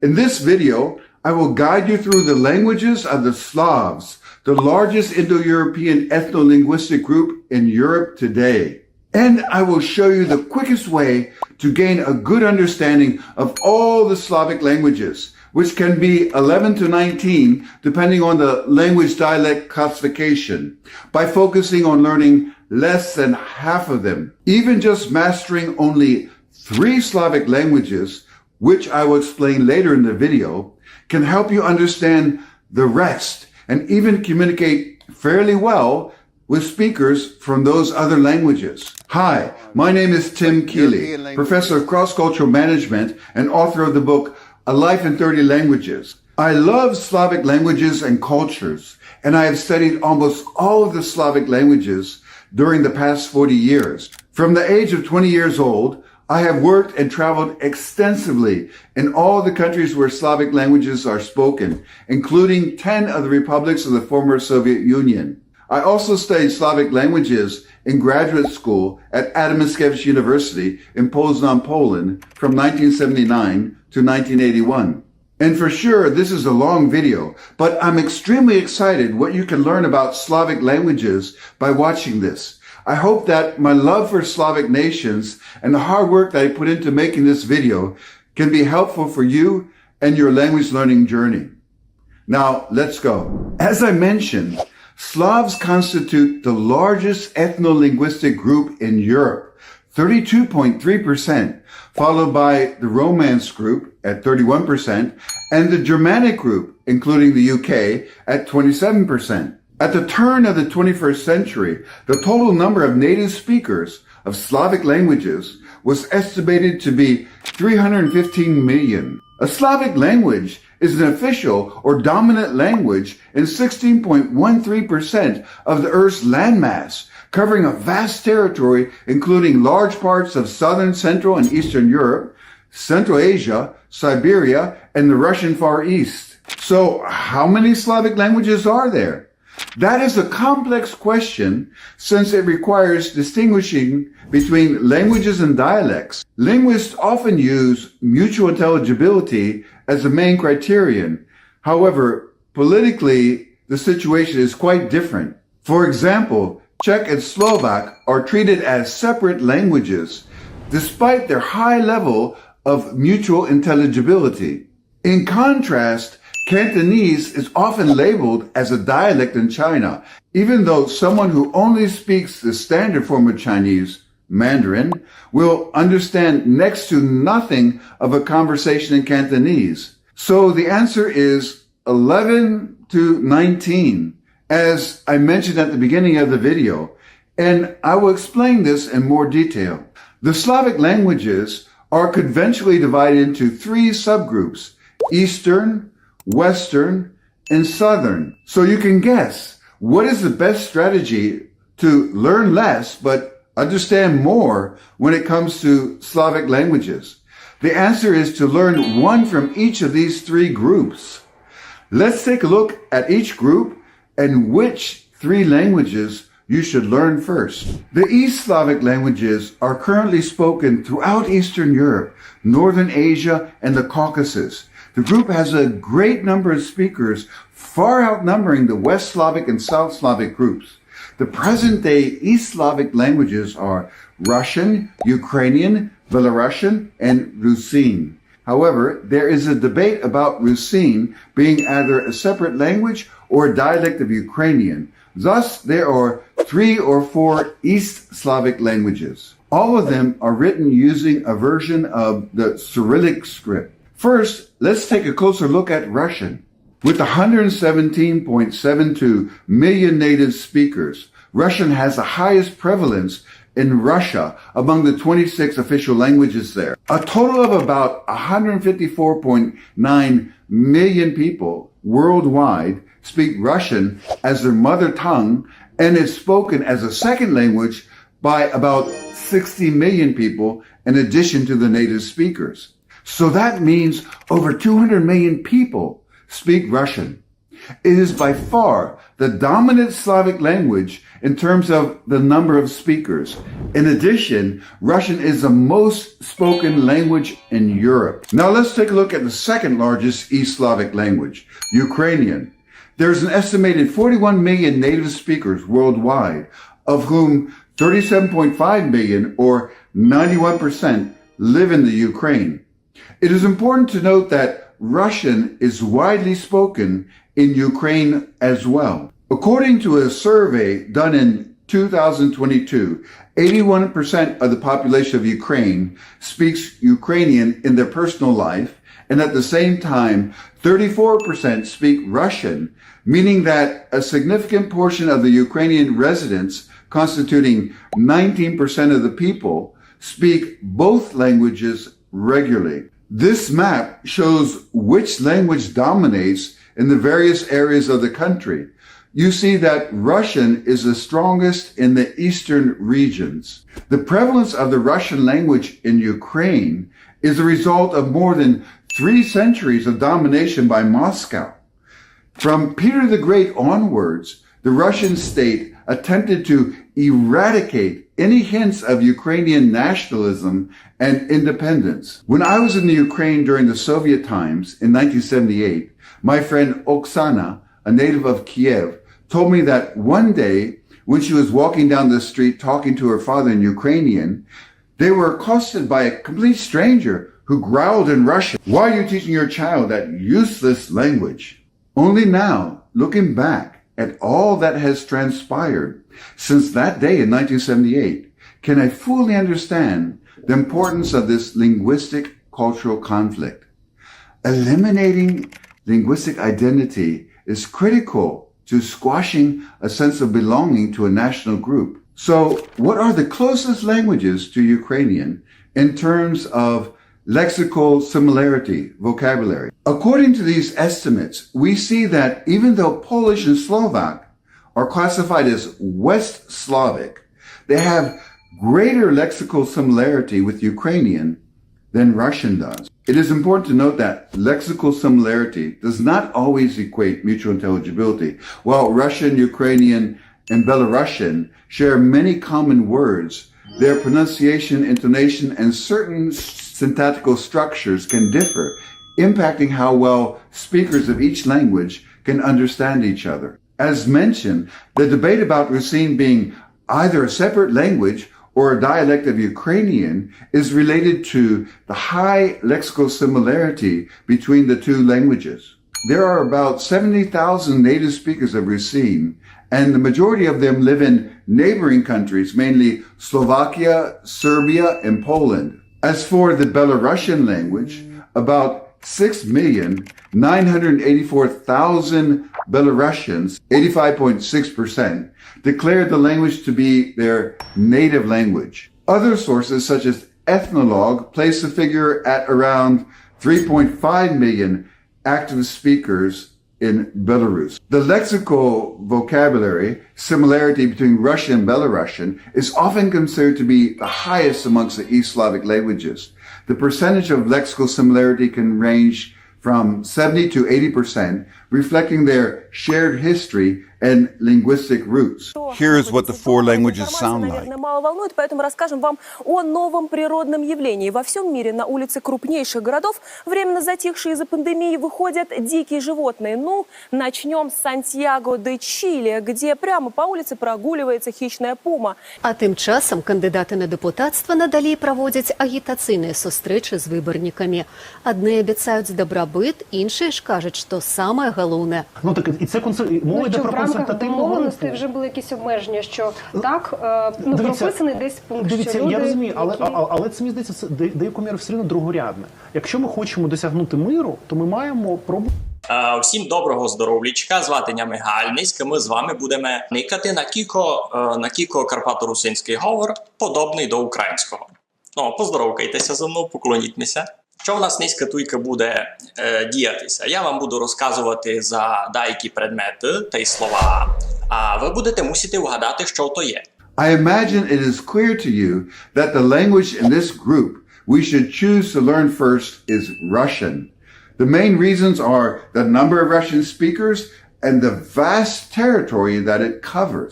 In this video, I will guide you through the languages of the Slavs, the largest Indo-European ethno-linguistic group in Europe today. And I will show you the quickest way to gain a good understanding of all the Slavic languages, which can be 11 to 19 depending on the language dialect classification, by focusing on learning less than half of them. Even just mastering only 3 Slavic languages, which I will explain later in the video, can help you understand the rest and even communicate fairly well with speakers from those other languages. Hi, my name is Tim Keeley, professor of cross-cultural management and author of the book A Life in 30 Languages. I love Slavic languages and cultures, and I have studied almost all of the Slavic languages during the past 40 years. From the age of 20 years old, I have worked and traveled extensively in all the countries where Slavic languages are spoken, including 10 of the republics of the former Soviet Union. I also studied Slavic languages in graduate school at Adam Mickiewicz University in Poznan, Poland from 1979 to 1981. And for sure, this is a long video, but I'm extremely excited what you can learn about Slavic languages by watching this. I hope that my love for Slavic nations and the hard work that I put into making this video can be helpful for you and your language learning journey. Now, let's go. As I mentioned, Slavs constitute the largest ethno-linguistic group in Europe, 32.3%, followed by the Romance group at 31%, and the Germanic group, including the UK, at 27%. At the turn of the 21st century, the total number of native speakers of Slavic languages was estimated to be 315 million. A Slavic language is an official or dominant language in 16.13% of the Earth's landmass, covering a vast territory including large parts of southern, central, and eastern Europe, Central Asia, Siberia, and the Russian Far East. So, how many Slavic languages are there? That is a complex question since it requires distinguishing between languages and dialects. Linguists often use mutual intelligibility as the main criterion. However, politically, the situation is quite different. For example, Czech and Slovak are treated as separate languages, despite their high level of mutual intelligibility. In contrast, Cantonese is often labeled as a dialect in China, even though someone who only speaks the standard form of Chinese, Mandarin, will understand next to nothing of a conversation in Cantonese. So the answer is 11 to 19, as I mentioned at the beginning of the video, and I will explain this in more detail. The Slavic languages are conventionally divided into 3 subgroups: Eastern, Western, and Southern. So you can guess, what is the best strategy to learn less but understand more when it comes to Slavic languages? The answer is to learn one from each of these 3 groups. Let's take a look at each group and which 3 languages you should learn first. The East Slavic languages are currently spoken throughout Eastern Europe, Northern Asia, and the Caucasus. The group has a great number of speakers, far outnumbering the West Slavic and South Slavic groups. The present-day East Slavic languages are Russian, Ukrainian, Belarusian, and Rusyn. However, there is a debate about Rusyn being either a separate language or a dialect of Ukrainian. Thus, there are 3 or 4 East Slavic languages. All of them are written using a version of the Cyrillic script. First, let's take a closer look at Russian. With 117.72 million native speakers, Russian has the highest prevalence in Russia among the 26 official languages there. A total of about 154.9 million people worldwide speak Russian as their mother tongue, and is spoken as a second language by about 60 million people in addition to the native speakers. So that means over 200 million people speak Russian. It is by far the dominant Slavic language in terms of the number of speakers. In addition, Russian is the most spoken language in Europe. Now let's take a look at the second largest East Slavic language, Ukrainian. There's an estimated 41 million native speakers worldwide, of whom 37.5 million, or 91%, live in the Ukraine. It is important to note that Russian is widely spoken in Ukraine as well. According to a survey done in 2022, 81% of the population of Ukraine speaks Ukrainian in their personal life, and at the same time, 34% speak Russian, meaning that a significant portion of the Ukrainian residents, constituting 19% of the people, speak both languages regularly. This map shows which language dominates in the various areas of the country. You see that Russian is the strongest in the eastern regions. The prevalence of the Russian language in Ukraine is a result of more than 3 centuries of domination by Moscow. From Peter the Great onwards, the Russian state attempted to eradicate any hints of Ukrainian nationalism and independence. When I was in the Ukraine during the Soviet times in 1978, my friend Oksana, a native of Kiev, told me that one day when she was walking down the street talking to her father in Ukrainian, they were accosted by a complete stranger who growled in Russian, "Why are you teaching your child that useless language?" Only now, looking back at all that has transpired since that day in 1978, can I fully understand the importance of this linguistic cultural conflict. Eliminating linguistic identity is critical to squashing a sense of belonging to a national group. So, what are the closest languages to Ukrainian in terms of lexical similarity, vocabulary? According to these estimates, we see that even though Polish and Slovak are classified as West Slavic, they have greater lexical similarity with Ukrainian than Russian does. It is important to note that lexical similarity does not always equate mutual intelligibility. While Russian, Ukrainian, and Belarusian share many common words, their pronunciation, intonation, and certain syntactical structures can differ, impacting how well speakers of each language can understand each other. As mentioned, the debate about Rusin being either a separate language or a dialect of Ukrainian is related to the high lexical similarity between the two languages. There are about 70,000 native speakers of Rusin, and the majority of them live in neighboring countries, mainly Slovakia, Serbia, and Poland. As for the Belarusian language, about 6,984,000 Belarusians, 85.6%, declared the language to be their native language. Other sources, such as Ethnologue, place the figure at around 3.5 million active speakers in Belarus. The lexical vocabulary similarity between Russian and Belarusian is often considered to be the highest amongst the East Slavic languages. The percentage of lexical similarity can range from 70 to 80%, reflecting their shared history and linguistic roots. Here's what the 4 languages sound like. Мало волнует, поэтому расскажем вам о новом природном явлении. Во всем мире на улицы крупнейших городов, временно затихшие из-за пандемии, выходят дикие животные. Ну, начнем с Сантьяго-де-Чили, где прямо по улице прогуливается хищная пума. А тим часом кандидати на депутатство надалі проводять агітаційні зустрічі з виборниками. Одні обіцяють добробит, інші ж кажуть, що саме головне. Ну так і це мова йде про консультативну домовленості вже були якісь обмеження, що так, прописаний десь пункт, дивіться, що люди... я розумію, але це, мені здається, це деякою мірою все одно другорядне. Якщо ми хочемо досягнути миру, то ми маємо пробувати. Всім доброго здоров'ячка, звати Нями Гальницька. Ми з вами будемо никати на кіко карпато-русинський говор, подобний до українського. Ну, поздоровкайтеся зі мною, поклоніть-мися. Що в нас низька туйка буде діятися? Я вам буду розказувати за деякі предмети та й слова, а ви будете мусити вгадати, що то є. I imagine it is clear to you that the language in this group we should choose to learn first is Russian. The main reasons are the number of Russian speakers and the vast territory that it covers.